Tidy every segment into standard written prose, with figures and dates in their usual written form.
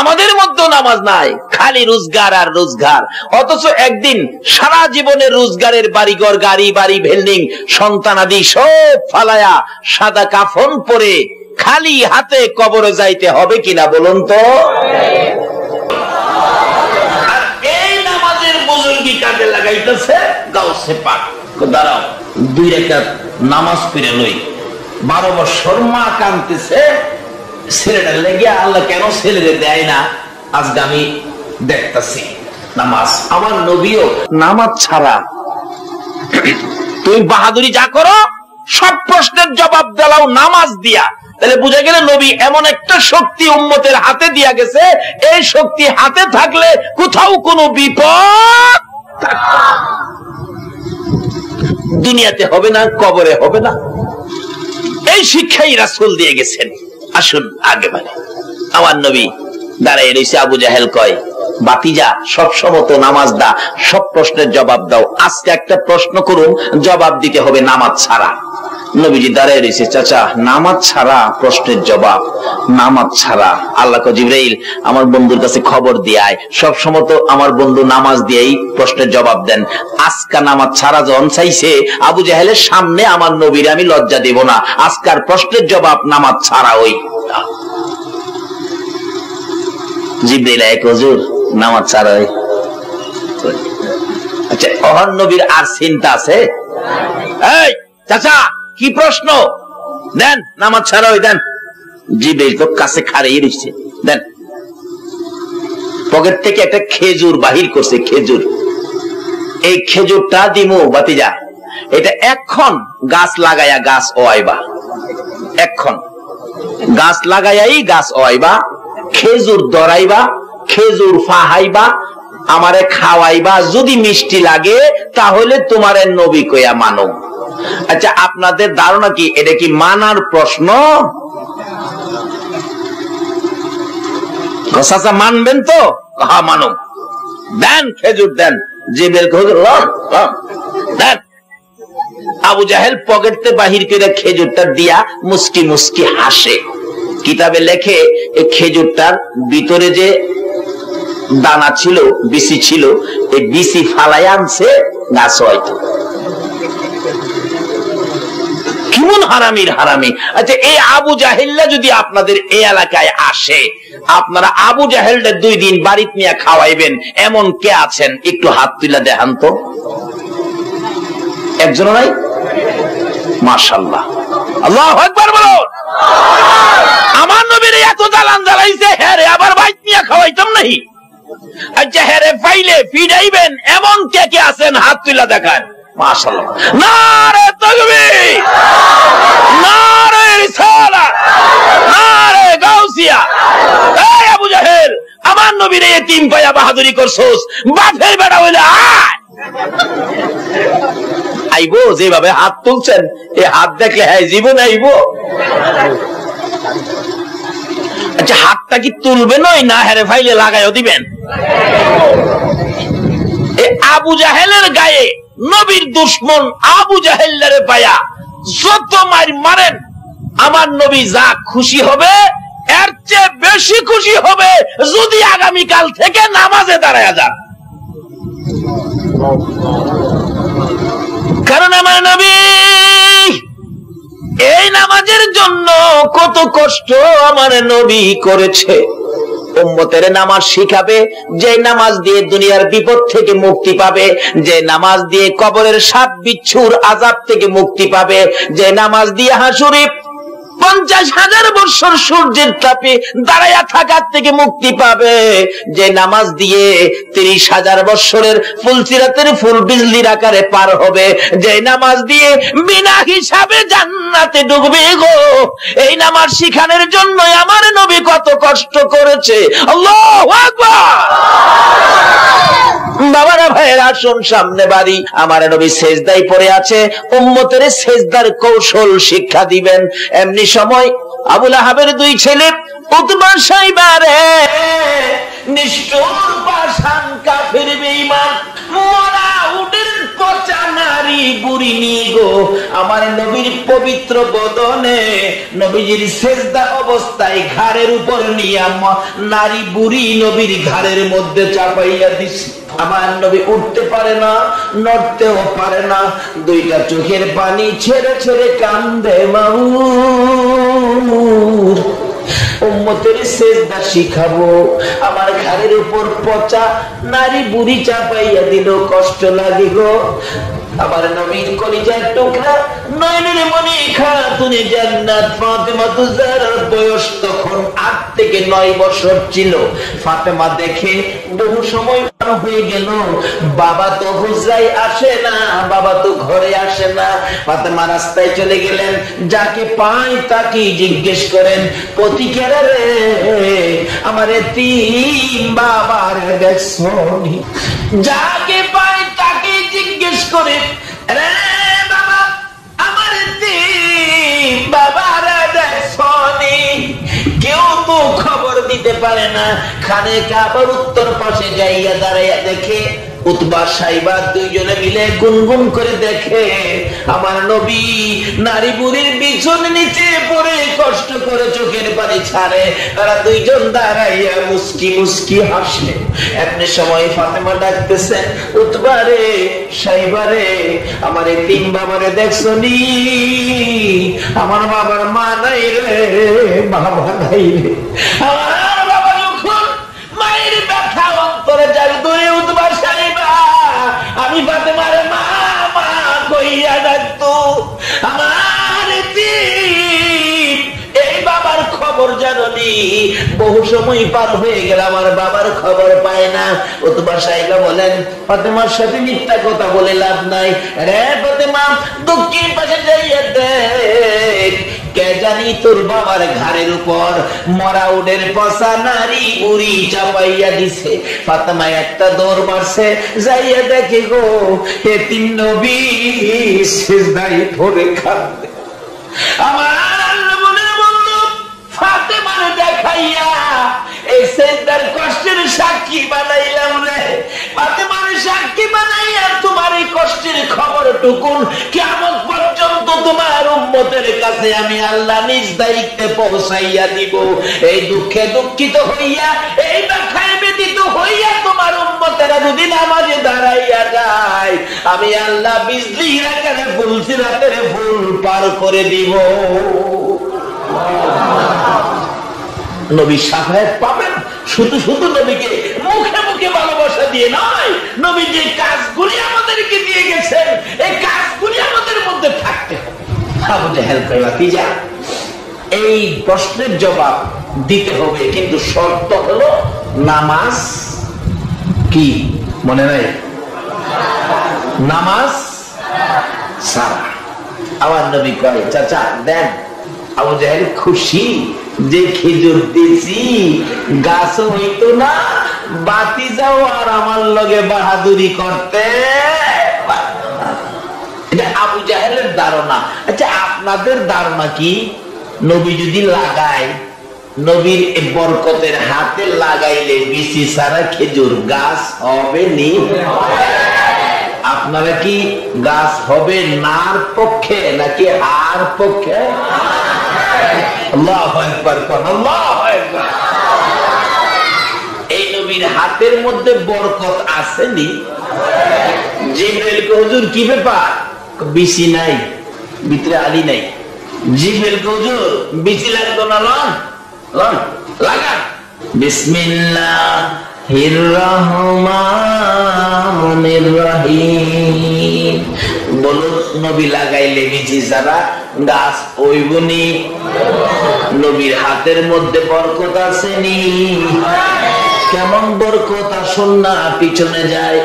আমাদের মধ্যে নামাজ নাই, খালি রোজগার আর রোজগার। অথচ একদিন সারা জীবনের রোজগারের বাড়িঘর, গাড়ি বাড়ি, বিল্ডিং, সন্তানাদি সব ফালায়া সাদা কাফন পরে খালি হাতে কবরে যাইতে হবে কিনা বলুন তো? আর এই নামাজের বুজুর্গি কাজে লাগাইতেছে গাউসে পাক। দাঁড়াও, 2 রাকাত নামাজ পড়ে লই। 12 বছর মা কাঁদতেছে ছেলেটা লেগে, আল্লাহ কেন ছেলেদের দেয় না? আজকে আমি দেখতেছি নামাজ। আমার নবীও নামাজ ছাড়া তুমি বাহাদুরি যা করো সব প্রশ্নের জবাব দাও নামাজ দিয়া। তাহলে বুঝা গেল নবী এমন একটা শক্তি উম্মতের হাতে দিয়া গেছে, এই শক্তি হাতে থাকলে কোথাও কোনো বিপদ দুনিয়াতে হবে না, কবরে হবে না। এই শিক্ষাই রাসূল দিয়ে গেছেন। আসুন আগে মানে আমার নবী দাঁড়ায় রয়েছে। আবু জাহেল কয়, বাতিজা সব সময় তো নামাজ দা, সব প্রশ্নের জবাব দাও, আজকে একটা প্রশ্ন করুন, জবাব দিতে হবে নামাজ ছাড়া। নবীজি দাঁড়ায় রয়েছে, চাচা নামাজ ছাড়া প্রশ্নের জবাব, নামাজ ছাড়া। আল্লাহ কয়, জিবরাইল আমার বন্ধুর কাছে খবর দিয়ায়, সব সময় তো আমার বন্ধু নামাজ দিয়েই প্রশ্নের জবাব দেন, আজকা নামাজ ছাড়া যখন চাইছে আবু জাহেলের সামনে আমার নবীর আমি লজ্জা দেব না, আজকার প্রশ্নের জবাব নামাজ ছাড়া। ওই জিবরাইল এক হুজুর নামাজ ছাড়া। আচ্ছা ওহর নবীর আর চিন্তা আছে? এই চাচা কি প্রশ্ন দেন, নামাজ ছাড়া ওই দেন। জিবরাইল তো কাছে খাড়িয়ে রয়েছে, দেন। পকেট থেকে একটা খেজুর বাহির করছে, খেজুর। এই খেজুরটা দিমু বাতিজা, এটা এখন গাছ লাগাইয়া গাছ ওয়াইবা, এখন গাছ লাগাইয়াই গাছ ওয়াইবা, খেজুর দরাইবা, খেজুর ফাহাইবা, আমারে খাওয়াইবা, যদি মিষ্টি লাগে তাহলে তোমারে নবী কইয়া মানো। আচ্ছা আপনাদের ধারণা কি এটা কি মানার প্রশ্ন? চাচা মানবেন তো? হ্যাঁ মানো, দেন খেজুর দেন। জিবরাইল দেন। আবু জাহেল পকেটে বাহির করে খেজুরটা দিয়া মুস্কি মুস্কি হাসে। কিতাবে লেখে এই খেজুরটার ভিতরে যে দানা ছিল, বিসি ছিল, এই বিসি ফালাই আনছে গাছ হয়তো। কেমন হারামির হারামি। আচ্ছা এই আবু জাহেলরা যদি আপনাদের এই এলাকায় আসে, আপনারা আবু জাহেলটা 2 দিন বাড়িতে নিয়ে খাওয়াইবেন এমন কে আছেন? একটু হাত তুলে দেখান তো। একজন নাই? মাশাআল্লাহ, আল্লাহু আকবার বলুন। আমার নবীর এত জ্বালান জ্বালাইছে, হ্যাঁ রে আবার বাইত নিয়ে খাওয়াইতাম নাহি। আচ্ছা হ্যাঁ রে পাইলে ফিরাইবেন এমন কে কে আছেন? হাত তুলে দেখান। মাশাআল্লাহ, নারে তাকবীর, নারে রিসালাত, নারে গাউসিয়া। এই আবু জাহেল আমার নবীর এতিম পায়া বাহাদুরি করছস, বাপের বেটা হইলে আয়। আইবো যেভাবে হাত তুলছেন, এই হাত দেখলে হ্যাঁ জীবন আইবো। আচ্ছা হাতটা কি তুলবেন না হেরে ফাইলে লাগাইও দিবেন? আবু জাহেলের গায়ে নবীর দুশ্মন আবু জাহেলের পায়া যত মার মারেন, আমার নবী যা খুশি হবে এর চেয়ে বেশি খুশি হবে যদি আগামীকাল থেকে নামাজে দাঁড়ায় যান। কারণ আমার নবী এই নামাজের জন্য কত কষ্ট আমার নবী করেছে। উম্মতের নামাজ শিখাবে, যে নামাজ দিয়ে দুনিয়ার বিপদ থেকে মুক্তি পাবে, যে নামাজ দিয়ে কবরের সাপ বিচ্ছুর আযাব থেকে মুক্তি পাবে, যে নামাজ দিয়ে হাসুরে 50,000 বছর সূর্যের তাপে দাঁড়ায়া থাকার থেকে মুক্তি পাবে, যে নামাজ দিয়ে 30,000 বছরের ফুলসিরাতের ফুল বিজলির আকারে পার হবে, যে নামাজ দিয়ে বিনা হিসাবে জান্নাতে ঢুকবে গো। এই নামাজ শিখানোর জন্য আমার নবী কত কষ্ট করেছে। আল্লাহু আকবার। বাবারা ভাইয়েরা আসুন, সামনে বাড়ি। আমার নবী সেজদায় পড়ে আছে, উম্মতের সেজদার কৌশল শিক্ষা দিবেন। এমনি সময় আবু লাহাবের 2 ছেলে উতবা সাইবা রে, নিষ্ঠুর পাষাণ কাফের বেঈমান, মরা উটের পচা নারী বুড়ি বুড়ি নিয়ে গো আমার নবীর পবিত্র বদনে নবীজির সেজদা অবস্থায় ঘাড়ের উপর নিয়ে নারী বুড়ি নবীর ঘাড়ের মধ্যে চাপাইয়া দিছে। আমার নবী উঠতে পারে না, নড়তেও পারে না, দুইটা চোখের পানি ছেড়ে ছেড়ে কান্দে। মামুর উম্মতের সেজদা শিখাবো, আমার ঘাড়ের উপর পচা নারী বুড়ি চাপাইয়া দিল, কষ্ট লাগে গো। আমার নবীর কলিজার টুকরা নয়নের মনি খাতুনে জান্নাত ফাতেমা তুজারার বয়স তখন 8 থেকে 9 বছর ছিল। ফাতেমা দেখে বহু সময় পার হয়ে গেল, বাবা তো হুজরায় আসে না, বাবা তো ঘরে আসে না। ফাতেমা রাস্তায় চলে গেলেন, যাকে পায় তাকে জিজ্ঞেস করেন, পতিকেরা রে আমার এতিম বাবার দেখছো? যাকে পায় তাকে জিজ্ঞেস করে, রে বাবা আমার এতিম বাবার দেখছো? কেউ তো খবর দিতে পারে না। খানে কাবার উত্তর পাশে যাইয়া দাঁড়াইয়া দেখে উতবা সাইবা দুইজনে মিলে গুনগুন করে দেখে আমার নবী নারী বুড়ির বিছন নিচে পড়ে কষ্ট করে চোখের পানি ছাড়ে। তারা দুইজন দাঁড়াইয়া মুস্কি মুস্কি হাসে। এমনি সময় ফাতেমা ডাকতেছে, উতবা রে সাইবা রে আমার এই তিন বাবারে দেখছো নি? আমার বাবার মা নাই রে, বাবা নাই রে। আমার বাবা যখন মায়ের ব্যথা অন্তরে যাবে দূরে উতবা সাইবা আমি ফাতেমার মা মা কইয়া ডাকতো। আমার এই বাবার খবর জানি, বহু সময় পার হয়ে গেল, আমার বাবার খবর পায় না। উতবা সাইবা বলেন, ফাতেমার সাথে মিথ্যা কথা বলে লাভ নাই রে ফাতেমা, দক্ষিণ পাশে যাইয়া দেখ, কে জানি তোর বাবার ঘাড়ের উপর মরা উডের পচা নারী বুড়ি চাপাইয়া দিছে। ফাতেমা একটা দৌড় মারছে, যাইয়া দেখে গো এতিম নবী সিজদায় পড়ে কাঁদে। আমার আল্লাহ বলে বলল, ফাতেমার দেখাইয়া এই সিজদার কষ্টের সাক্ষী বানাইলাম রে। ফাতেমার সাক্ষী বানাইয়া তোমার এই কষ্টের খবর টুকুন কিয়ামত পর্যন্ত তোমার উম্মতের কাছে আমি আল্লাহ নিজ দায়িত্বে পৌঁছাইয়া দিব। এই দুঃখে দুঃখিত হইয়া, এই ব্যথায় ব্যথিত হইয়া তোমার উম্মতেরা যদি নামাজে দাঁড়াইয়া যায়, আমি আল্লাহ বিজলির আকারে ফুলসিরাতের ফুল পার করে দিব। নবী শাফায়াত পাবেন শুধু শুধু নবীকে মুখে মুখে ভালোবাসা দিয়ে নয়, নবী যে কাজগুলি আমাদেরকে দিয়ে গেছেন এই কাজগুলি আমাদের মধ্যে থাকতে হবে। আবু জাহেল কইলা কি যা, এই প্রশ্নের জবাব দিতে হবে, কিন্তু শর্ত হলো নামাজ কি মনে নাই? নামাজ সারা। আমার নবী কয়, চাচা দেন। আবু জাহেল খুশি যে খেজুর দিয়েছি গাছ হইতো না, বাতি যাও আর আমার লগে বাহাদুরি করতে। এটা আবু জাহেলের ধারণা। আচ্ছা আপনাদের ধারণা কি? নবী যদি লাগায়, নবীর বরকতের হাতে লাগাইলে বিচি ছাড়া খেজুর গাছ হবে নি? আপনারা কি গাছ হবে নার পক্ষে নাকি আর পক্ষে? আল্লাহু আকবার, আল্লাহু আকবার। এই নবীর হাতের মধ্যে বরকত আসেনি? জিবরাইল কে হুজুর কি ব্যাপার? বিচি নাই, ভিতরে আলী নাই। জিবরাইল কে হুজুর বিচি লাগতো না, লন লন লাগা। বিসমিল্লাহির রহমানির রহিম বলো, নবী লাগাইলে বিচি ছাড়া গাছ ওইবনি? নবীর হাতের মধ্যে বরকত আসেনি? কেমন বরকত? আসুন না পিছনে যায়।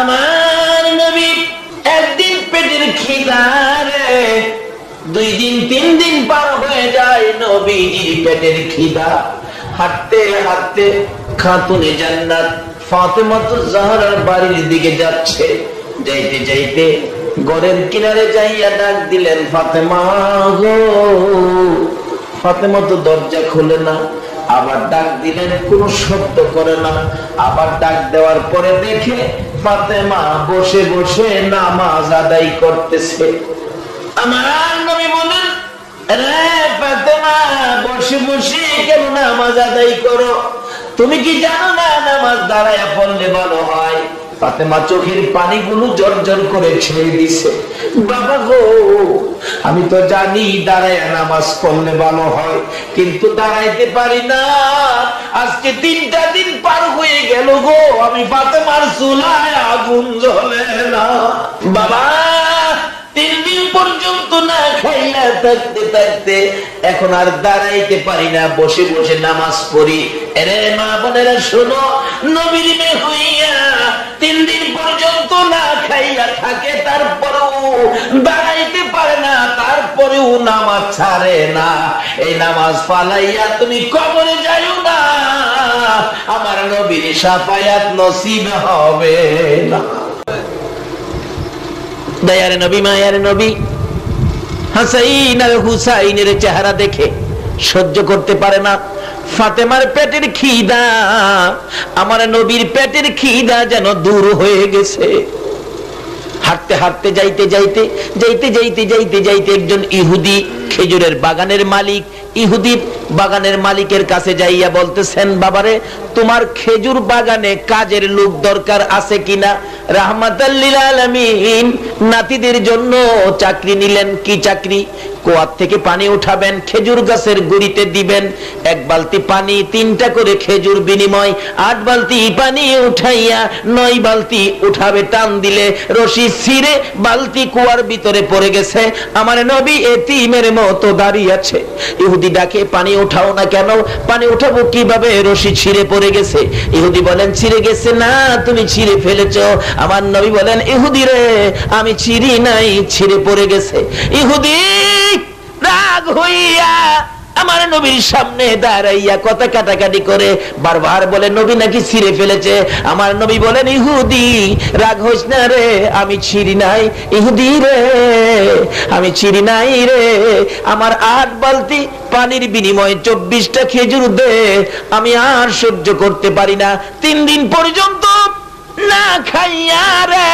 আমার নবী একদিন পেটের খিদারে 2 দিন 3 দিন পার হয়ে যায়, নবীজির পেটের খিদা। হাঁটতে হাঁটতে খাতুনে জান্নাত ফাতেমা জাহরার বাড়ির দিকে যাচ্ছে। যাইতে যাইতে ঘরের কিনারে যাইয়া ডাক দিলেন, ফাতেমা গো। ফাতেমা তো দরজা খুলে না। আবার ডাক দিলেন, কোনো শব্দ করে না। আবার ডাক দেওয়ার পরে দেখে ফাতেমা বসে বসে নামাজ আদায় করতেছে। আমার নবী বলেন, রে ফাতেমা, বসে বসে কেন নামাজ আদায় করো? তুমি কি জানো না নামাজ দাঁড়ায় পড়লে ভালো হয়? ফাতেমা চোখের পানিগুলো জর্জর করে ছেড়ে দিছে। বাবা গো, আমি তো জানি দাঁড়ায় নামাজ পড়লে ভালো হয়, কিন্তু দাঁড়াইতে পারি না। আজকে 3টা দিন পার হয়ে গেল গো, আমি ফাতেমার চুলায় আগুন জ্বলে না। বাবা 3 দিন পর্যন্ত না খাইয়া থাকতে থাকতে এখন আর দাঁড়াইতে পারি না, বসে বসে নামাজ পড়ি। এরে মা বোনেরা শোনো, নবীর মেয়ে হইয়া 3 দিন পর্যন্ত না খাইয়া থাকে, তারপরেও দাঁড়াইতে পারে না, তারপরেও নামাজ ছাড়ে না। এই নামাজ ফালাইয়া তুমি কবরে যাইও না, আমার নবীর শাফায়াত নসিব হবে না। দয়ার নবী, মায়ার নবী হাসাইন আর হুসাইনের চেহারা দেখে সহ্য করতে পারে না। ফাতেমার পেটের খিদা, আমার নবীর পেটের খিদা যেন দূর হয়ে গেছে। হাঁটতে হাঁটতে যাইতে যাইতে যাইতে যাইতে যাইতে যাইতে একজন ইহুদি, খেজুরের বাগানের মালিক, ইহুদি বাগানের মালিকের কাছে যাইয়া বলতেছেন, বাবারে তোমার খেজুর বাগানে কাজের লোক দরকার আছে কিনা? রাহমাতাল লিল আলামিন নাতিদের জন্য চাকরি নিলেন। কি চাকরি? কুয়া থেকে পানি উঠাবেন, খেজুর গাছের গুড়িতে দিবেন, 1 বালতি পানি 3টা করে খেজুর বিনিময়, 8 বালতি পানি উঠাইয়া 9 বালতি উঠাবে। টান দিলে রশি ছিঁড়ে বালতি কুয়ার ভিতরে পড়ে গেছে। আমার নবী এতিমের মতো দাঁড়িয়ে আছে। ইহুদি ডাকে, পানি উঠাও না কেন? পানি উঠাবো কিভাবে? রশি ছিঁড়ে পড়ে গেছে। ইহুদি বলেন, ছিঁড়ে গেছে না, তুমি ছিঁড়ে ফেলেছো। আমার নবী বলেন, ইহুদি রে, আমি ছিঁড়ি নাই, ছিঁড়ে পড়ে গেছে। ইহুদি রাগ হইয়া আমার নবীর সামনে দাঁড়াইয়া কথা কাটাকাটি করে বারবার বলে, নবী নাকি ছিঁড়ে ফেলেছে। আমার নবী বলেন, ইহুদি রাগ হইস না রে, আমি ছিঁড়ি নাই। ইহুদি রে, আমি ছিঁড়ি নাই রে, আমার 8 বালতি পানির বিনিময়ে 24টা খেজুর দে, আমি আর সহ্য করতে পারি না। 3 দিন পর্যন্ত না খাইয়া রে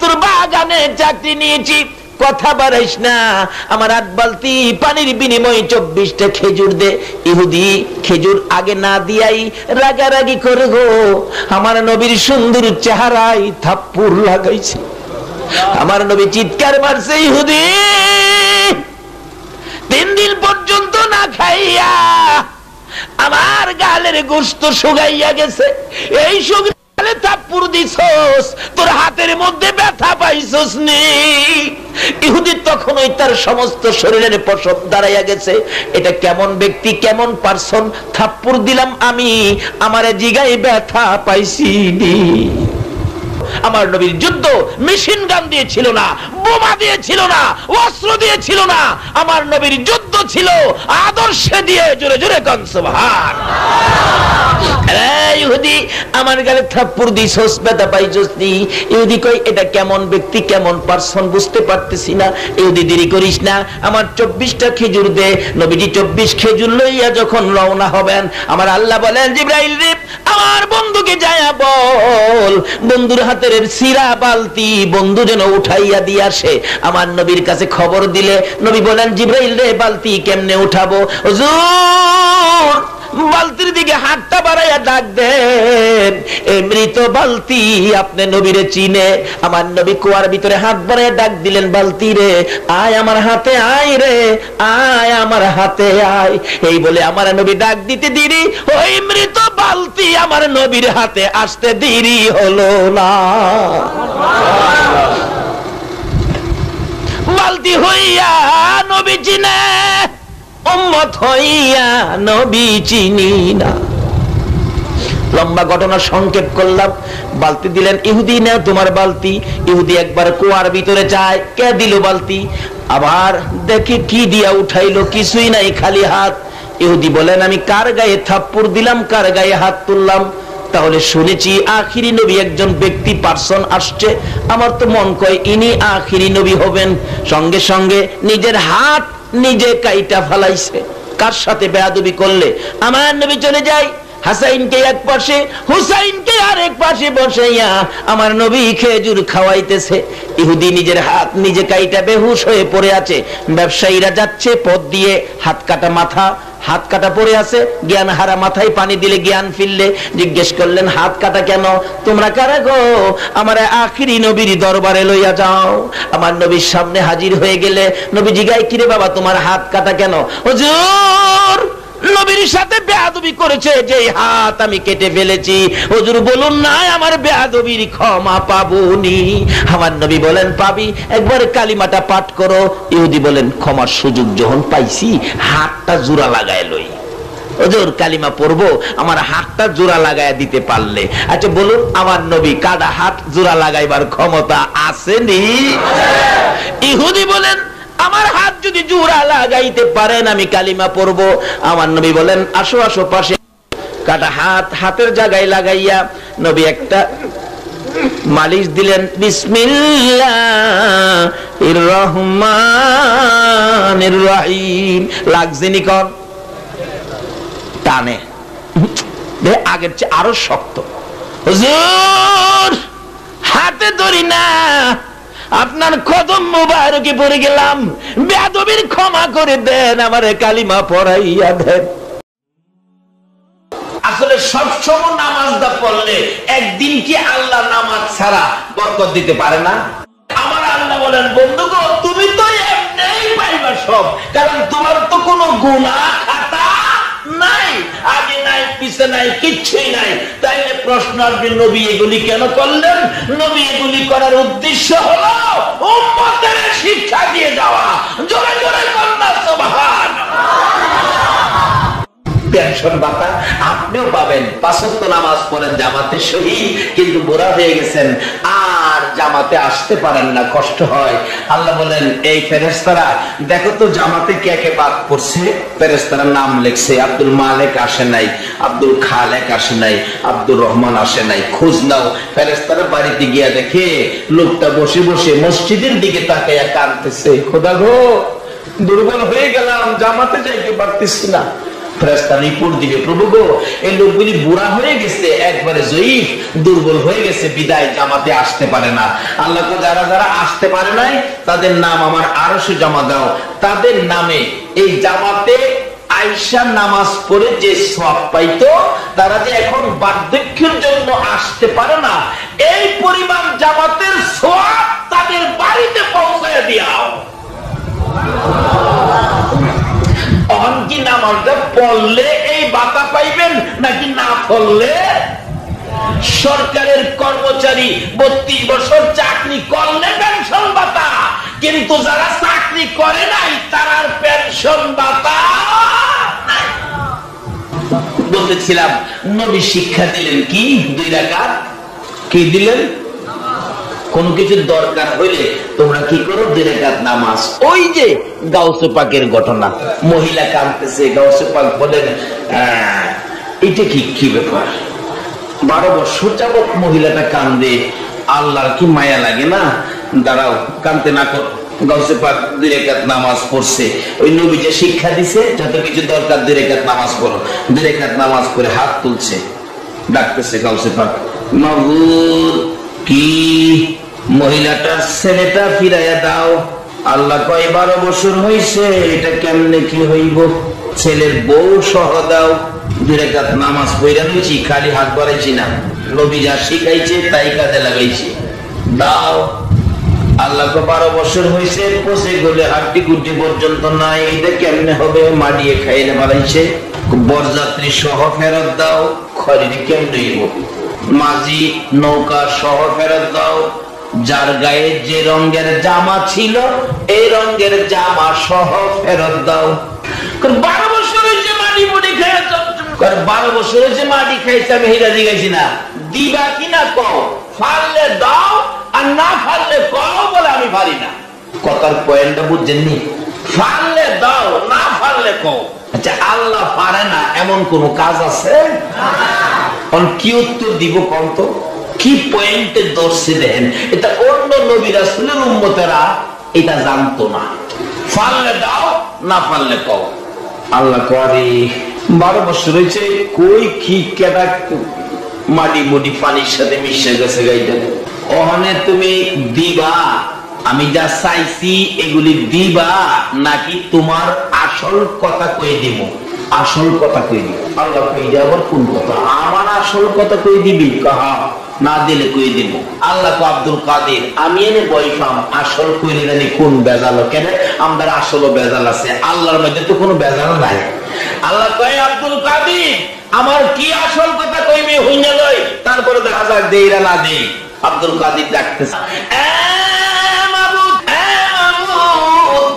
তোর বাগানে চাকরি নিয়েছি, কথা বাড়াইস না, আমার 8 বালতি পানির বিনিময়ে 24টা খেজুর দে। ইহুদি খেজুর আগে না দিয়াই রাগারাগি করে গো আমার নবীর সুন্দর চেহারায় থাপ্পড় লাগাইছে। আমার নবী চিৎকার মারছে, ইহুদি 3 দিন পর্যন্ত না খাইয়া আমার গালের গোশত শুকাইয়া গেছে, এই শুকালে থাপ্পড় দিছস, তোর হাতের মধ্যে ব্যথা পাইছস নি? ইহুদি তখনই তার সমস্ত শরীরের পশম দাঁড়াইয়া গেছে। এটা কেমন ব্যক্তি, কেমন পারসন? থাপ্পড় দিলাম আমি, আমার জিগায় ব্যথা পাইছি নি? আমার নবীর যুদ্ধ মেশিন গান দিয়েছিল না, বোমা দিয়েছিল না, অস্ত্র দিয়েছিল না, আমার নবীর যুদ্ধ ছিল আদর্শে দিয়ে। জোরে জোরে কোন সুবহানাল্লাহ। ইহুদি আমার গালে থাপ্পড় দিছস, ব্যথা পাইছস নি? ইহুদি কই, এটা কেমন ব্যক্তি, কেমন পারসন বুঝতে পারতেছি না। ইহুদি দেরি করিস না, আমার 24টা খেজুর দে। নবীজি 24 খেজুর লইয়া যখন রওনা হবেন, আমার আল্লাহ বলেন, জিবরাইল রে, আমার বন্ধুকে যায়া বল বন্ধুর হাতের সিরা বালতি বন্ধু যেন উঠাইয়া দিয়ে আসে। আমার নবীর কাছে খবর দিলে নবী বলেন, জিবরাইল রে, বালতি কেমনে উঠাবো? হুজুর বালতির দিকে হাতটা বাড়াইয়া ডাক দেন, এই মৃত বালতি আপনি নবীরে চিনে। আমার নবী কুয়ার ভিতরে হাত বাড়াইয়া ডাক দিলেন, বালতি রে আয় আমার হাতে, আয় রে আয় আমার হাতে আয়। এই বলে আমার নবী ডাক দিতে দেরি, ওই মৃত বালতি আমার নবীর হাতে আসতে দেরি হলো না। বালতি হইয়া নবী চিনে, উম্মত হইয়া নবী চিনি না। লম্বা ঘটনা সংক্ষেপ করলাম। বালতি দিলেন, ইহুদি না তোমার বালতি। ইহুদি একবার কুয়ার ভিতরে যায়, কে দিল বালতি? আবার দেখে কি দিয়া উঠাইলো, কিছুই নাই, খালি হাত। ইহুদি বলেন, আমি কার গায়ে থাপ্পড় দিলাম, কার গায়ে হাত তুললাম? তাহলে শুনেছি আখিরি নবী একজন ব্যক্তি পার্সন আসছে, আমার তো মন কয় ইনি আখিরি নবী হবেন। সঙ্গে সঙ্গে নিজের হাত নিজে কাইটা ফালাইছে। কার সাথে বেয়াদবি করলে? আমার নবী চলে যায়, হাসাইনকে এক পাশে হুসাইনকে আরেক পাশে বসাইয়া আমার নবী খেজুর খাওয়াইতেছে। ইহুদি নিজের হাত নিজে কাইটা বেহুশ হয়ে পড়ে আছে। ব্যবসায়ীরা যাচ্ছে পথ দিয়ে, হাত কাটা মাথা, হাত কাটা পড়ে আছে, জ্ঞান হারা মাথায় পানি দিলে জ্ঞান ফিরলে। জিজ্ঞেস করলেন, হাত কাটা কেন? তোমরা কারা গো? আমার আখিরি নবীর দরবারে লইয়া যাও। আমার নবীর সামনে হাজির হয়ে গেলে নবী জিগায়, কিরে বাবা তোমার হাত কাটা কেন? হুজুর নবীর সাথে বেয়াদবি করেছে, যে হাত আমি কেটে ফেলেছি। হুজুর বলুন না আমার বেয়াদবির ক্ষমা পাবনি। আমার নবী বলেন, পাবি, একবার কালিমাটা পাঠ করো। ইহুদি বলেন, ক্ষমার সুযোগ যখন পাইছি হাতটা জোড়া লাগায় লই। হুজুর কালিমা পড়বো, আমার হাতটা জোড়া লাগায় দিতে পারলে। আচ্ছা বলুন, আমার নবী কাটা হাত জোড়া লাগাইবার ক্ষমতা আসেনি? ইহুদি বলেন, আমার হাত যদি জোড়া লাগাইতে পারেন আমি কালিমা পড়বো। আমার নবী বলেন, আসো আসো পাশে। কাটা হাত হাতের জায়গায় লাগাইয়া নবী একটা মালিশ দিলেন। বিসমিল্লাহির রহমানির রহিম। লাগছেনি কন? টানে আগের চেয়ে আরো শক্ত। হুজুর হাতে ধরি না, আপনার কদম মুবারকে পড়ে গেলাম, বেয়াদবির ক্ষমা করে দেন, আমারে কালিমা পড়াইয়া দেন। আসলে সবসময় নামাজটা পড়লে একদিন কি আল্লাহ নামাজ ছাড়া বরকত দিতে পারে না? আমার আল্লাহ বলেন, বন্ধু গো তুমি তো এমনিই পাইবা সব, কারণ তোমার তো কোনো গুনাহ খাতা নাই, আগে নাই পিছে নাই, কিচ্ছুই নাই। তাইলে প্রশ্ন আসবে, নবী এগুলি কেন করলেন? নবী এগুলি করার উদ্দেশ্য হলো উম্মতের শিক্ষা দিয়ে যাওয়া। জোরে জোরে কন্যা সুবহানাল্লাহ। পেনশন ভাতা আপনিও পাবেন, 5 ওয়াক্ত নামাজ পড়েন জামাতে সহিহ, কিন্তু বুড়া হয়ে গেছেন আর জামাতে আসতে পারেন না, কষ্ট হয়। আল্লাহ বলেন, এই ফেরেশতারা দেখো তো জামাতে কে কে বাদ পড়ছে। ফেরেশতারা নাম লিখছে, আব্দুল মালিক আসে নাই, আব্দুল খালেক আসে নাই, আব্দুর রহমান আসে নাই, খোঁজ নাও। ফেরেশতারা বাড়িতে গিয়া দেখে লোকটা বসে বসে মসজিদের দিকে তাকাইয়া কাঁদতেছে, খোদা গো দুর্বল হয়ে গেলাম, জামাতে যাইতে পারতেছি না। ফেরেশতা রিপোর্ট দিবে, প্রভু গো এই লোকগুলি বুড়া হয়ে গেছে, একবারে জয়ীফ, দুর্বল হয়ে গেছে, বিদায় জামাতে আসতে পারে না। আল্লাহ কো যারা যারা আসতে পারে নাই তাদের নাম আমার আরশে জমা দাও। তাদের নামে এই জামাতে আয়েশা নামাজ পড়ে যে সওয়াব পাইতো, তারা যে এখন বার্ধক্যের জন্য আসতে পারে না, এই পরিমাণ জামাতের সওয়াব তাদের বাড়িতে পৌঁছায় দিও। কি নামাজটা পড়লে এই বাতা পাইবেন নাকি না পড়লে? সরকারের কর্মচারী 32 বছর চাকরি করলে পেনশন ভাতা, কিন্তু যারা চাকরি করে নাই তার পেনশন ভাতা। বলতেছিলাম নবী শিক্ষা দিলেন কি? 2 রাকাত। কি দিলেন? কোন কিছু দরকার হইলে তোমরা কি করো? 2 রাকাত নামাজ। ওই যে গাউসে পাকের ঘটনা, মহিলা কাঁদতেছে, গাউসে পাক বলেন এটা কি ব্যাপার? 12 বছর যাবত মহিলাটা কান্দে, আল্লাহর কি মায়া লাগে না? দাঁড়াও, কান্দতে না করো। গাউসে পাক 2 রাকাত নামাজ পড়ছে। ওই নবী যে শিক্ষা দিছে, যত কিছু দরকার 2 রাকাত নামাজ পড়ো। 2 রাকাত নামাজ করে হাত তুলছে, ডাকতেছে গাউসে পাক, মাবুদ কি মহিলাটার ছেলেটা ফিরাইয়া দাও। আল্লাহ কয় 12 বছর হইছে, এটা কেমনে কি হইব? ছেলের বউ সহ দাও। 2 রাকাত নামাজ পড়া নিয়েছি, খালি হাত বাড়াইছি না, নবী যা শিখাইছে তাই কাজে লাগাইছি, দাও। আল্লাহ কয় 12 বছর হইছে, পচে গলে হাড্ডি গুড্ডি পর্যন্ত নাই, এটা কেমনে হবে? মাডিয়ে খাইলে বাড়াইছে। বরযাত্রী সহ ফেরত দাও। খরিদ কেমনে হইব? মাঝি নৌকা সহ ফেরত দাও। যার গায়ে যে রঙের জামা ছিল এই রঙের জামা সহ ফেরত দাও। 12 বছর হয়েছে মাটি মুড়ি খেয়েছ, 12 বছর হয়েছে মাটি খাইছে, আমি হিরা জিগাইছি না, দিবা কিনা কও, ফাললে দাও আর না ফাললে কও, বলে আমি পারি না। কথার পয়েন্টটা বুঝছেননি? ফাললে দাও, না ফাললে কও। আচ্ছা আল্লাহ পারে না এমন কোন কাজ আছে? কি উত্তর দিব কম তো? কি পয়েন্টে দর্শে দেন? এটা অন্য নবী রাসূলের উম্মতেরা এটা জানতো না। ফাললে দাও, না ফাললে কও। আল্লাহ করে 12 বছর হয়েছে, কই কি কেটা মাটি মুটি পানির সাথে মিশে গেছে গাইটা। ওখানে তুমি দিবা, আমি যা চাইছি এগুলি দিবা, নাকি তোমার আসল কথা কই দিব? আসল কথা কই দিব। আল্লাহ কই আবার কোন কথা? আমার আসল কথা কই দিবি? কাহা না দিলে কই দিব। আল্লাহ কো আব্দুল কাদের, আমি এনে বইফাম আসল কইলে জানি কোন বেজাল, কেন আমাদের আসল বেজাল আছে, আল্লাহর মধ্যে তো কোনো বেজাল নাই। আল্লাহ কয় আব্দুল কাদের আমার কি আসল কথা কইবে হইনা লই, তারপরে দেখা যাক দেইরা না দেই। আব্দুল কাদের ডাকতেছে,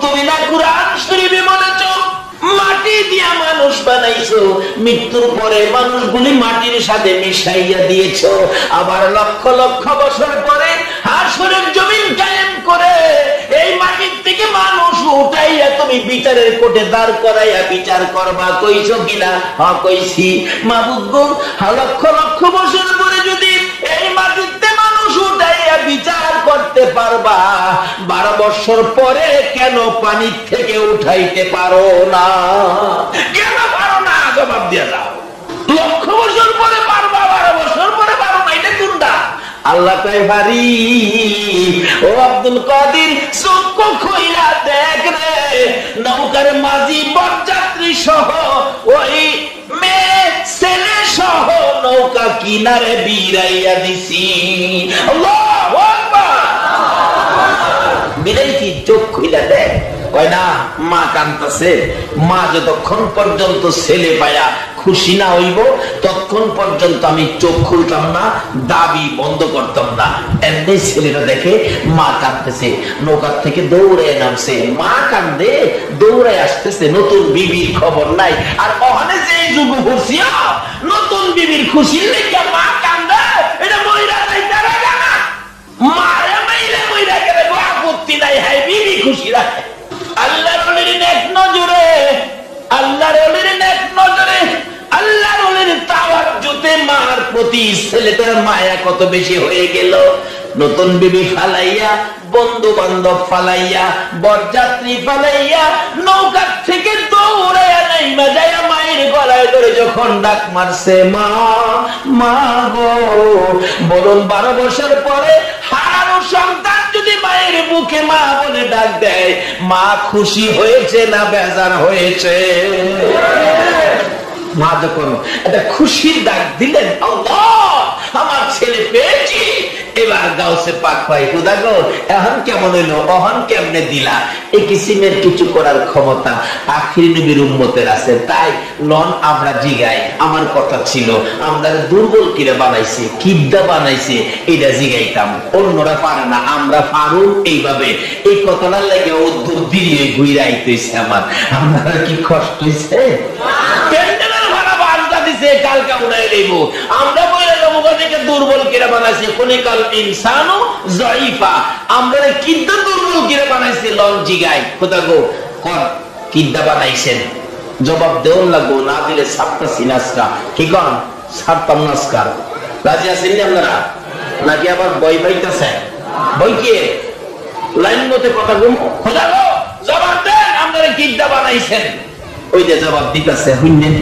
তুমি না কুরআন শরীফে বলেছো মাটি দিয়া মানুষ বানাইছো, মৃত্যুর পরে মানুষগুলি মাটির সাথে মিশাইয়া দিয়েছো, আবার লক্ষ লক্ষ বছর পরে হাসরের জমিন কায়েম করে এই মাটির থেকে মানুষ উঠাইয়া তুমি বিচারের কোর্টে দাঁড় করাইয়া বিচার করবা, কইছো কিনা? হ্যাঁ কইছি। মাবুদ গো, লক্ষ লক্ষ বছর পরে যদি এই মাটিতে মানুষ উঠাইয়া বিচার করতে পারবা, 12 বছর পরে কেন পানির থেকে উঠাইতে পারো না? কেন পারো না? জবাব দিয়ে দাও। লক্ষ বছর পরে পারবা, 12 বছর পরে পারো না, এটা কোনটা? আল্লাহ তাই পারি। ও আব্দুল কাদের, চক্ষু খুইলা দেখ রে, নৌকার মাঝি বরযাত্রী সহ ওই মেয়ে ছেলে সহ নৌকা কিনারে বিরাইয়া দিছি। আল্লাহু আকবার। বিরাইছি, চোখ খুইলা দেখ। কয় না, মা কাঁদতেছে। মা যতক্ষণ পর্যন্ত ছেলে পায়া খুশি না হইব ততক্ষণ পর্যন্ত আমি চোখ খুলতাম না, দাবি বন্ধ করতাম না। এমনি ছেলেরা দেখে মা কাঁদতেছে, নৌকার থেকে দৌড়ে নামছে, মা কান্দে দৌড়ে আসতেছে, নতুন বিবির খবর নাই। আর ওখানে যে যুগ ঘুরছি, নতুন বিবির খুশির লেগে মা কান্দে, এটা মহিলা নাই, তারা জানা মারে মাইলে মহিলা গেলে আপত্তি নাই, হ্যাঁ বিবি খুশি রাখে। আল্লাহর ওলির নেক নজরে, আল্লাহর ওলির নেক নজরে, আল্লাহর ওলির তাওয়াজ্জুতে মার প্রতি ছেলেটার মায়া কত বেশি হয়ে গেল। নতুন বিবি ফালাইয়া, বন্ধু বান্ধব ফালাইয়া, বরযাত্রী ফালাইয়া নৌকার থেকে দৌড়ে নাইমা যায় মায়ের গলায় ধরে যখন ডাক মারছে, মা মা গো। বলুন 12 বছর পরে হারানো সন্তান যদি মায়ের বুকে মা বলে ডাক দেয়, মা খুশি হয়েছে না বেজার হয়েছে? মা যখন একটা খুশির ডাক দিলেন, আল্লাহ আমার ছেলে পেয়েছি, এবার গাউসে পাক পাই খুদা গো, এখন কেমন হইলো, অহন কেমনে দিলা? এই কিসিমের কিছু করার ক্ষমতা আখির নবীর উম্মতের আছে। তাই লন আমরা জিগাই, আমার কথা ছিল আমরা দুর্বল কিরে বানাইছে, কিদ্দা বানাইছে, এটা জিগাইতাম। অন্যরা পারে না, আমরা পারুন এইভাবে। এই কথাটার লাগে উদ্যোগ দিয়ে ঘুরে আইতেছে আমার। আপনারা কি কষ্ট হয়েছে? কালকা উড়াই দেব আমরা, বলে দেবকে দুর্বল কিরা বানাইছে, খনিকাল ইনসানু যায়িফা, আমরা কিদ্দা দুর্বল কিরা বানাইছে। লন জিগাই খোদা গো, কোন কিদ্দা বানাইছেন? জবাব দেওয়ার লাগবো, না দিলে সাতটা সিনাসকা কি কন সাতটা নাসকার। রাজি আছেন আপনারা নাকি আবার বই পাইতেছে? বই কি লাইন মতে কথা গুম, খোদা গো জবাব দেন, আপনারা কিদ্দা বানাইছেন? ওই যে জবাব দিতেছে, শুনলেন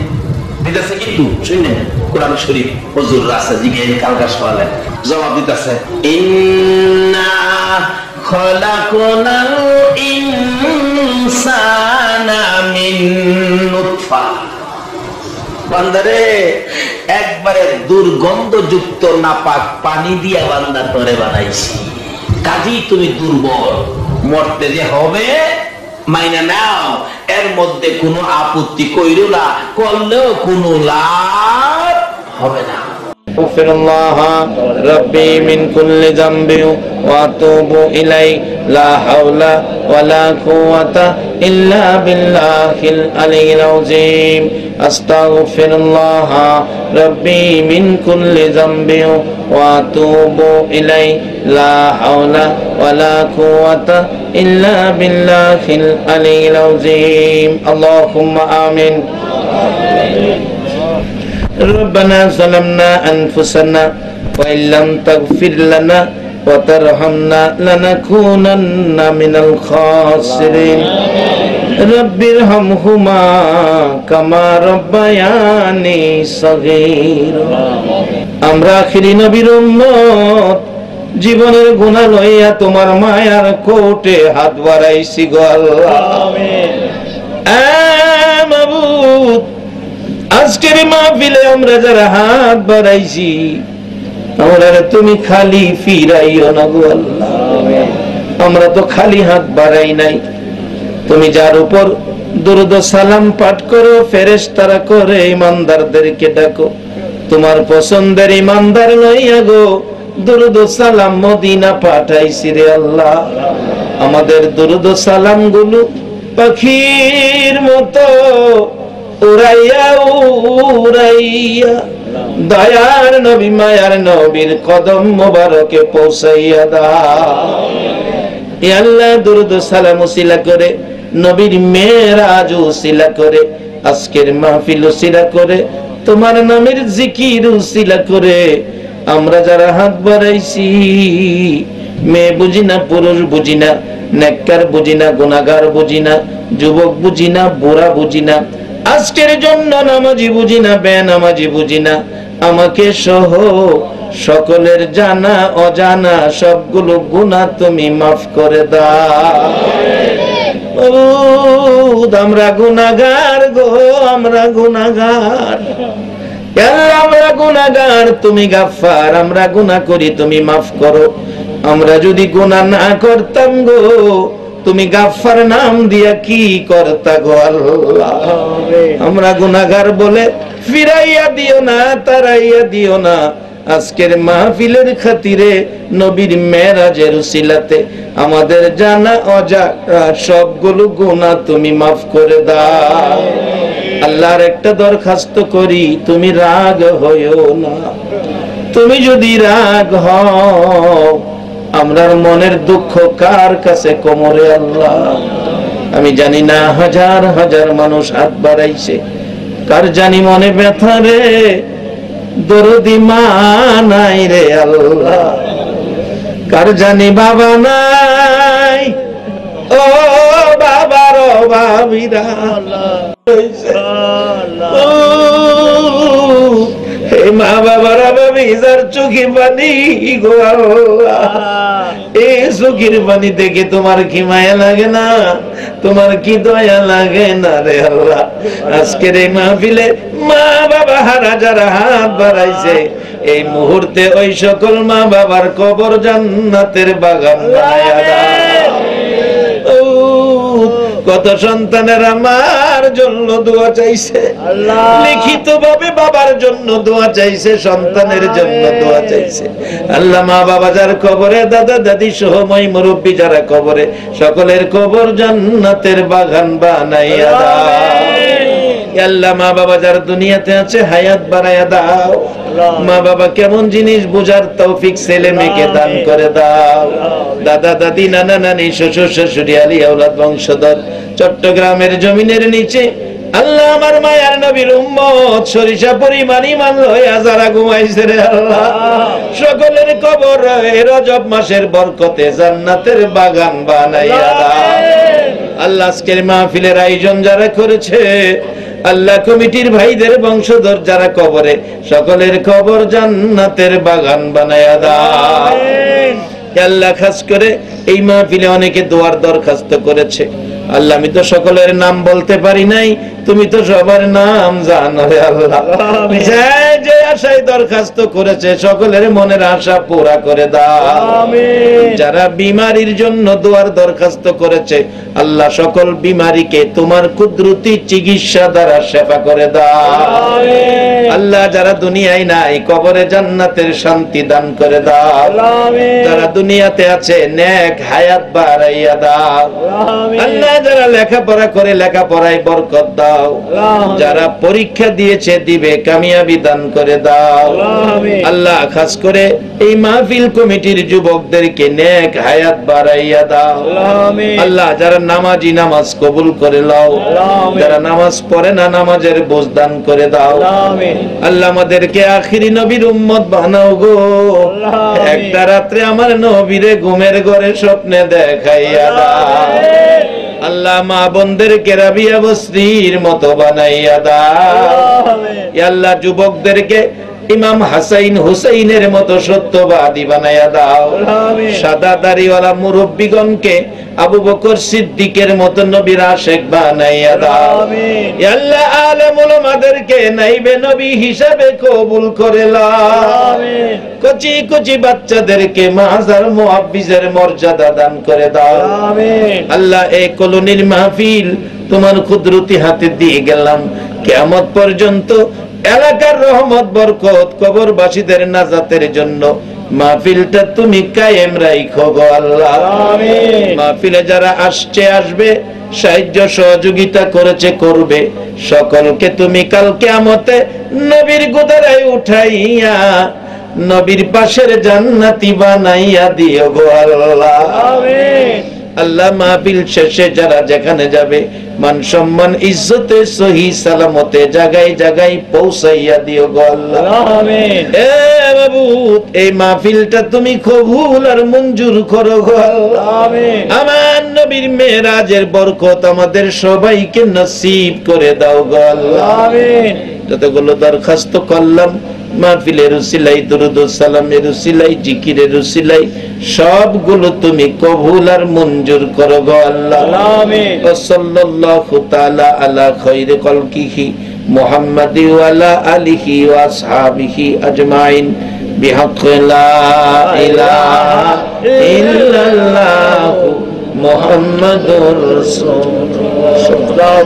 দিতেছে, কিন্তু শুনলেন কোরআন শরীফ হুজুর রাসা জিগে কালকা সওয়ালে জবাব দিতেছে, ইন্না খলাকনাল ইনসানা মিন নুতফা। বান্দারে একবারে দুর্গন্ধযুক্ত নাপাক পানি দিয়া বান্দা তোরে বানাইছি, কাজী তুমি দুর্বল, মরতে যে হবে মাইনা নাও, এর মধ্যে কোনো আপত্তি কইরো না, করলেও কোনো লাভ হবে না। أغفر الله ربي من كل ذنب وأتوب إليه لا حول ولا قوة إلا بالله العلي العظيم أستغفر الله ربي من كل ذنب وأتوب إليه لا حول ولا قوة إلا بالله العلي العظيم اللهم آمين ربنا ظلمنا أنفسنا وإن لم تغفر لنا وترحمنا لنكونن من الخاسرين রব্বিরহামহুমা কামা রব্বায়ানি সগীরা। আমরা আখিরি নবীর উম্মত, জীবনের গুনাহ লইয়া তোমার মায়ার কোটে হাত বাড়াইছি গো আল্লাহ। আমিন। মাবুদ, আজকের মাহফিলে আমরা যারা হাত বাড়াইছি, আমরা তুমি খালি ফিরাইও না গো আল্লাহ। আমরা তো খালি হাত বাড়াই নাই, তুমি যার উপর দুরূদ সালাম পাঠ করো, ফেরেশতারা করে ইমানদারদেরকে ডাকো, তোমার পছন্দের ইমানদার লইয়া গো দুরূদ সালাম মদিনা পাঠাইছি রে আল্লাহ। আমাদের দুরূদ সালাম গুলো পাখির মতো উড়াইয়া উড়াইয়া দয়ার নবী মায়ার নবীর কদম মোবারকে পৌঁছাইয়া দাও। ইয়া আল্লাহ, দুরূদ সালাম উসিলা করে, নবীর মেরাজ উসিলা করে, আজকের মাহফিল উসিলা করে, তোমার নামের জিকির উসিলা করে আমরা যারা হাত বাড়াইছি, মেয়ে বুঝি না, পুরুষ বুঝি না, নেককার বুঝি না, গুনাহগার বুঝি না, যুবক বুঝি না, বুড়া বুঝি না, আজকের জন্য নামাজি বুঝি না, বেনামাজি বুঝি না, আমাকে সহ সকলের জানা অজানা সবগুলো গুনাহ তুমি মাফ করে দাও। আমরা গুনাহগার গো, আমরা গুনাহগার, আমরা গুনাহগার, তুমি গাফফার, আমরা গুনাহ করি তুমি মাফ করো। আমরা যদি গুনাহ না করতাম গো, তুমি গাফফার নাম দিয়া কি করতা গো আল্লাহ। আমরা গুনাহগার বলে ফিরাইয়া দিও না, তারাইয়া দিও না। আজকের মাহফিলের খাতিরে, নবীর মেরাজের উসিলাতে আমাদের জানা অজানা সবগুলো গুনাহ তুমি মাফ করে দাও। আল্লাহর একটা দরখাস্ত করি, তুমি রাগ হইও না। তুমি যদি রাগ হও, আমরার মনের দুঃখ কার কাছে কোমরে আল্লাহ। আমি জানি না, হাজার হাজার মানুষ হাত বাড়াইছে, কার জানি মনে ব্যথা রে, দরদি মা নাই রে আল্লাহ, কার জানি বাবা নাই, ও বাবার বাবিরা, হে মা বাবারা বাবি যার চোখে পানি গো আল্লাহ, এই চোখের পানি দেখে তোমার কি মায়া লাগে না, তোমার কি দয়া লাগে না রে আল্লাহ। আজকের এই মাহফিলে মা বাবা হারা যারা হাত বাড়াইছে, এই মুহূর্তে ওই সকল মা বাবার কবর জান্নাতের বাগান বানায়া দাও। কত সন্তানের আমার জন্য দোয়া চাইছে, লিখিত ভাবে বাবার জন্য দোয়া চাইছে, সন্তানের জন্য দোয়া চাইছে। আল্লাহ, মা বাবা যার কবরে, দাদা দাদি সহ মই মুরব্বী যারা কবরে, সকলের কবর জান্নাতের বাগান বানাইয়া দাও। আল্লাহ, মা বাবা যার দুনিয়াতে আছে হায়াত বাড়াইয়া দাও। মা বাবা কেমন জিনিস বুঝার তৌফিক ছেলে মেয়েকে দান করে দাও। দাদা দাদি, নানা নানি, শ্বশুর শাশুড়ি, আলী আওলাদ বংশধর চট্টগ্রামের জমিনের নিচে আল্লাহ আমার মায়ার নবীর উম্মত সরিষা পরিমাণ ঈমান লইয়া যারা ঘুমাইছে রে আল্লাহ, সকলের কবর রজব মাসের বরকতে জান্নাতের বাগান বানাইয়া দাও। আল্লাহ, আজকের মাহফিলের আয়োজন যারা করেছে, আল্লাহ কমিটির ভাইদের বংশধর যারা কবরে, সকলের কবর জান্নাতের বাগান বানায়া দাও। আল্লাহ, খাস করে এই মাহফিলে অনেকে দোয়ার দরখাস্ত করেছে। আল্লাহ, আমি তো সকলের নাম বলতে পারি নাই, তুমি তো সবার নাম জানো রে আল্লাহ। যে আশায় দরখাস্ত করেছে সকলের মনের আশা পুরা করে দাও। আমিন। যারা বিমারির জন্য দোয়ার দরখাস্ত করেছে, আল্লাহ সকল বিমারিকে তোমার কুদরতি চিকিৎসা দ্বারা শেফা করে দাও। আমিন। আল্লাহ, যারা দুনিয়ায় নাই কবরে জান্নাতের শান্তি দান করে দাও। আমিন। যারা দুনিয়াতে আছে নেক হায়াত বাড়াইয়া দাও। আমিন। আল্লাহ, যারা লেখাপড়া করে লেখাপড়ায় বরকত দাও। যারা পরীক্ষা দিয়েছে দিবে কামিয়াবি দান করে দাও। আল্লাহ, খাস করে এই মাহফিল কমিটির যুবকদেরকে নেক হায়াত বাড়াইয়া দাও। আল্লাহ, যারা নামাজি নামাজ কবুল করে নাও, যারা নামাজ পড়ে না নামাজের বোঝ দান করে দাও। আল্লাহ, আমাদেরকে আখিরি নবীর উম্মত বানাও গো। একটা রাত্রে আমার নবীরে ঘুমের ঘরে স্বপ্নে দেখাইয়া দাও। আল্লাহ মা বোনদেরকে রাবিয়া বসরির মতো বানাইয়া দাও। ইয়া আল্লাহ যুবকদেরকে ইমাম হাসাইন হুসাইনের মতো সত্যবাদী বানাইয়া দাও। সাদা দাড়িওয়ালা মুরব্বিগণকে আবু বকর সিদ্দিকের মতো নবীর আশিক বানাইয়া দাও। ইয়া আল্লাহ আলেম উলামাদেরকে নাইবে নবী হিসাবে কবুল করে নাও। কচি কচি বাচ্চাদেরকে মাজার মুহাফিজের মর্যাদা দান করে দাও। আল্লাহ এই কলোনির মাহফিল তোমার কুদরতি হাতে দিয়ে গেলাম, কিয়ামত পর্যন্ত এলাকার রহমত বরকত কবরবাসীদের নাজাতের জন্য মাহফিলটা তুমি কায়েম রাখো গো আল্লাহ। মাহফিলে যারা আসছে আসবে, সাহায্য সহযোগিতা করেছে করবে, সকলকে তুমি কাল কিয়ামতে নবীর গোদারায় উঠাইয়া নবীর পাশের জান্নাতি বানাইয়া দিও গো আল্লাহ। আল্লাহ মাহফিল শেষে যারা যেখানে যাবে মান সম্মান ইজ্জতে সহি সালামতে জায়গায় জায়গায় পৌঁছাইয়া দিও গো আল্লাহ। আমিন। এ মাবুদ এই মাহফিলটা তুমি কবুল আর মঞ্জুর করো গো আল্লাহ। আমিন। আমার নবীর মেরাজের বরকত আমাদের সবাইকে নসিব করে দাও গো আল্লাহ। আমিন। যতগুলো দরখাস্ত করলাম মাহফিলের উসিলাই, দুরূদ ও সালামের উসিলাই, জিকিরের উসিলাই সবগুলো তুমি কবুল আর মঞ্জুর করো গো আল্লাহ। আমিন। ওয়া সাল্লাল্লাহু তাআলা আলা খায়রি খালকিহি মুহাম্মাদি ওয়া আলা আলিহি ওয়া আসহাবিহি আজমাইন বিহাক্কি লা ইলাহা ইল্লাল্লাহু মুহাম্মাদুর রাসূলুল্লাহ।